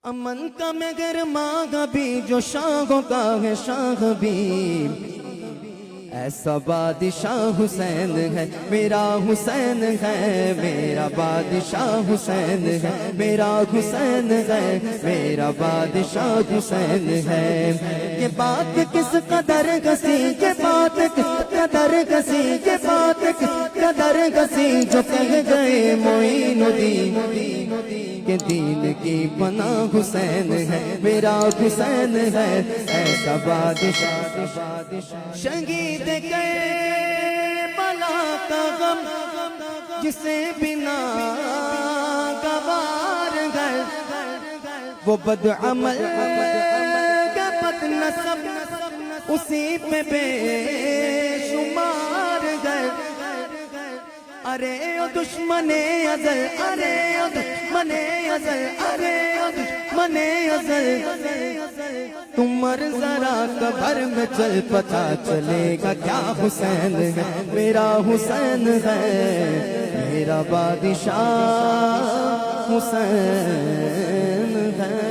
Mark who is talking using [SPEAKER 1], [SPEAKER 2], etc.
[SPEAKER 1] امن کا مگر مانگا بھی جو شاہوں کا ہے شاہ بھی، ایسا بادشاہ حسین ہے میرا حسین ہے، میرا بادشاہ حسین ہے، میرا حسین ہے، میرا بادشاہ حسین ہے۔ یہ بات کس قدر گسی، یہ بات کس قدر گسی، یہ بات کس قدر گسی جو کہہ گئے معین الدین کہ دین کی پناہ حسین ہے، میرا حسین ہے، ایسا بادشاہ شہید کربلا کا غم جسے بنا گوار ہے، وہ بدعمل کا بد نسب اسی پہ بے شمار ہے۔ ارے او دشمن ازل، ارے او دشمن ازل، ارے او دشمن ازل، تم مر ذرا قبر میں چل پتا چلے گا کیا حسین ہے، میرا حسین ہے، میرا بادشاہ حسین ہے۔